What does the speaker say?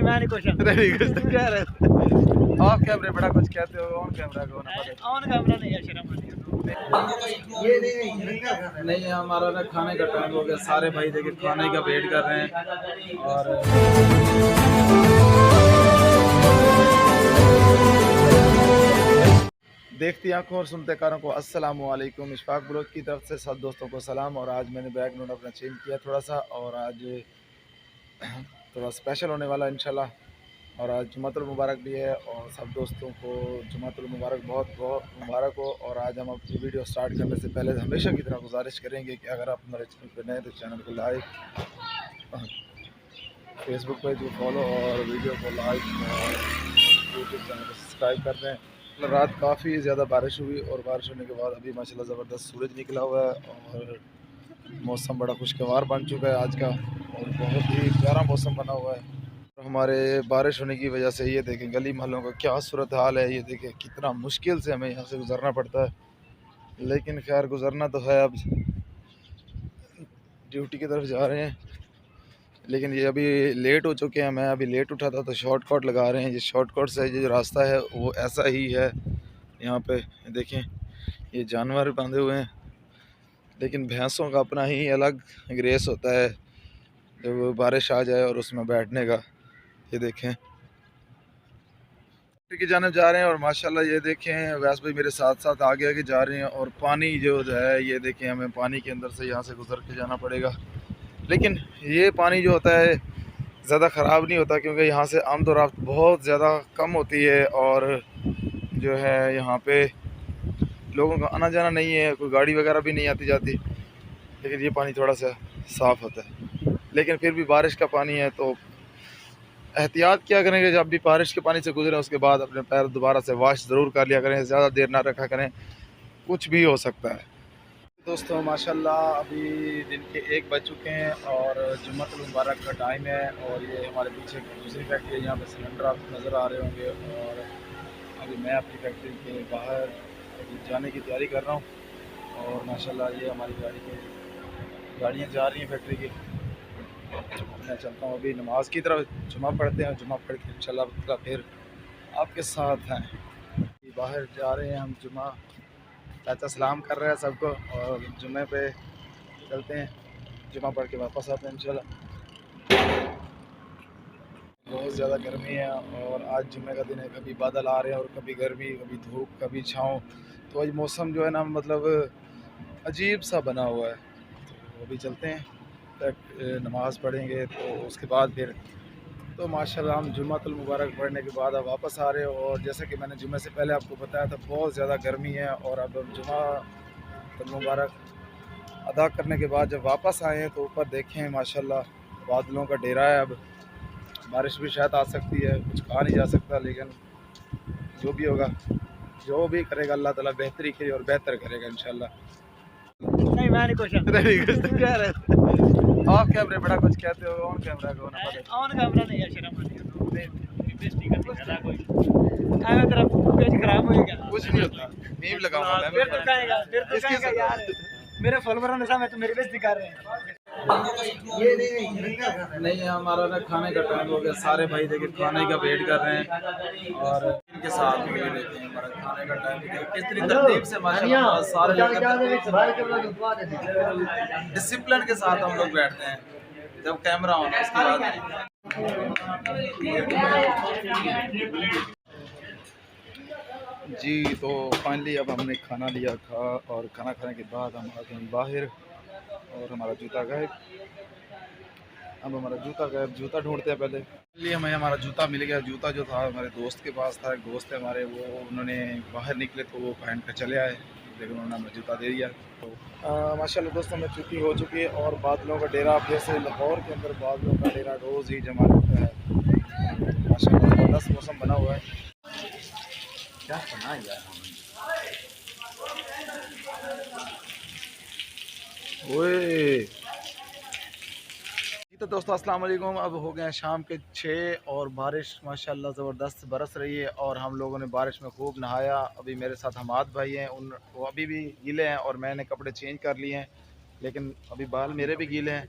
मैं नहीं कुछ कुछ तो कह रहे थे ऑफ कैमरे बड़ा कुछ कहते हो, ऑन कैमरा को ना पता ऑन कैमरा नहीं है, शर्म आती है। नहीं। हमारा ना खाने का टाइम हो गया, सारे भाई देखिए खाने का वेट कर रहे हैं। और देखती आंखों और सुनते कानों को अस्सलाम वालेकुम। इशफाक ब्लॉग की तरफ से सब दोस्तों को सलाम। और आज मैंने बैकग्राउंड अपना चेंज किया थोड़ा सा, और आज थोड़ा स्पेशल होने वाला है इंशाल्लाह। और आज जुमातुल मुबारक भी है, और सब दोस्तों को जुमातुल मुबारक बहुत बहुत मुबारक हो। और आज हम अपनी वीडियो स्टार्ट करने से पहले हमेशा की तरह गुजारिश करेंगे कि अगर आप हमारे चैनल पर नए तो चैनल को लाइक, फेसबुक पेज को फॉलो और वीडियो को लाइक और यूट्यूब चैनल को सब्सक्राइब कर दें। रात काफ़ी ज़्यादा बारिश हुई, और बारिश होने के बाद अभी माशाल्लाह ज़बरदस्त सूरज निकला हुआ है, और मौसम बड़ा खुशगवार बन चुका है आज का, और बहुत ही प्यारा मौसम बना हुआ है। हमारे बारिश होने की वजह से ये देखें गली महलों का क्या सूरत हाल है। ये देखें कितना मुश्किल से हमें यहाँ से गुजरना पड़ता है, लेकिन खैर गुजरना तो है। अब ड्यूटी की तरफ जा रहे हैं, लेकिन ये अभी लेट हो चुके हैं। मैं अभी लेट उठा था तो शॉर्टकट लगा रहे हैं। ये शॉर्टकट से ये जो रास्ता है वो ऐसा ही है। यहाँ पे देखें ये जानवर बांधे हुए हैं, लेकिन भैंसों का अपना ही अलग ग्रेस होता है जब बारिश आ जाए और उसमें बैठने का। ये देखें की जाने जा रहे हैं, और माशाल्लाह ये देखें वैसे भाई मेरे साथ साथ आगे आगे जा रहे हैं। और पानी जो है ये देखें, हमें पानी के अंदर से यहाँ से गुजर के जाना पड़ेगा। लेकिन ये पानी जो होता है ज़्यादा ख़राब नहीं होता, क्योंकि यहाँ से आमद और रफ्त बहुत ज़्यादा कम होती है, और जो है यहाँ पे लोगों का आना जाना नहीं है, कोई गाड़ी वगैरह भी नहीं आती जाती। लेकिन ये पानी थोड़ा सा साफ़ होता है, लेकिन फिर भी बारिश का पानी है तो एहतियात क्या करेंगे। जब भी बारिश के पानी से गुजरें उसके बाद अपने पैर दोबारा से वॉश ज़रूर कर लिया करें, ज़्यादा देर ना रखा करें, कुछ भी हो सकता है। दोस्तों माशाल्लाह अभी दिन के 1 बज चुके हैं, और जुम्मतुल मुबारक का टाइम है। और ये हमारे पीछे दूसरी फैक्ट्री है, यहाँ पे सिलेंडर आपको नज़र आ रहे होंगे। और अभी मैं अपनी फैक्ट्री के बाहर जाने की तैयारी कर रहा हूँ, और माशाल्लाह ये हमारी गाड़ियाँ जा रही हैं फैक्ट्री की। मैं चलता हूँ अभी नमाज की तरफ, जुमा पढ़ते हैं, जुमा पढ़ के इंशाल्लाह फिर आपके साथ हैं। बाहर जा रहे हैं हम, जुमा चाचा सलाम कर रहे हैं सबको, और जुमे पे चलते हैं, जुमा पढ़ के वापस आते हैं इंशाल्लाह। बहुत ज़्यादा गर्मी है, और आज जुमे का दिन है। कभी बादल आ रहे हैं और कभी गर्मी, कभी धूप, कभी छाँव। तो आज मौसम जो है ना मतलब अजीब सा बना हुआ है। तो अभी चलते हैं, नमाज़ पढ़ेंगे तो उसके बाद फिर तो माशाल्लाह हम जुम्मतुल मुबारक पढ़ने के बाद अब वापस आ रहे हो। और जैसे कि मैंने जुम्मे से पहले आपको बताया था बहुत ज़्यादा गर्मी है, और अब हम जुम्मतुल मुबारक अदा करने के बाद जब वापस आए हैं तो ऊपर देखें माशाल्लाह बादलों का डेरा है। अब बारिश भी शायद आ सकती है, कुछ कहा नहीं जा सकता, लेकिन जो भी होगा, जो भी करेगा अल्लाह ताला बेहतरी के और बेहतर करेगा इंशाल्लाह। नहीं मैं नहीं कुछ कुछ तो कह रहे थे ऑफ कैमरे बड़ा कुछ कहते हो, ऑन कैमरा को ना पता। ऑन कैमरा नहीं है, शर्म आती है। बेइज्जती करनी है कोई, ऐਵੇਂ तेरा पेज खराब होएगा। कुछ नहीं होता, मीम लगाऊंगा मैं। फिर तो कहेगा यार मेरे फॉलोअरों ने सामने तो मेरी बेइज्जती कर रहे हैं। नहीं हमारा ना खाने का टाइम हो गया, सारे भाई देखिए खाने का वेट कर रहे हैं, और इनके साथ में रहते हैं। हमारा खाने का टाइम कितनी तरतीब से माशाल्लाह सारे डिसिप्लिन के साथ हम लोग बैठते हैं। जब कैमरा ऑन है उसके बाद जी। तो फाइनली अब हमने खाना लिया था, और खाना खाने के बाद हम आ गए बाहर, और हमारा जूता गायब। अब हमारा जूता गायब, जूता ढूंढते हैं पहले। इसलिए हमें हमारा जूता मिल गया। जूता जो था हमारे दोस्त के पास था, एक दोस्त है हमारे, वो उन्होंने बाहर निकले तो वो पहन कर चले आए, लेकिन उन्होंने हमें जूता दे दिया। तो माशाल्लाह दोस्तों में छुट्टी हो चुकी है, और बादलों का डेरा जैसे लाहौर के अंदर बादलों का डेरा रोज़ ही जमा रहता है। माशाल्लाह ज़बरदस्त मौसम बना हुआ है। क्या बना यार ओए। तो दोस्तों अस्सलाम वालेकुम। अब हो गए शाम के 6, और बारिश माशाल्लाह ज़बरदस्त बरस रही है, और हम लोगों ने बारिश में खूब नहाया। अभी मेरे साथ हमाद भाई हैं, वो अभी भी गीले हैं, और मैंने कपड़े चेंज कर लिए हैं, लेकिन अभी बाल मेरे भी गीले हैं।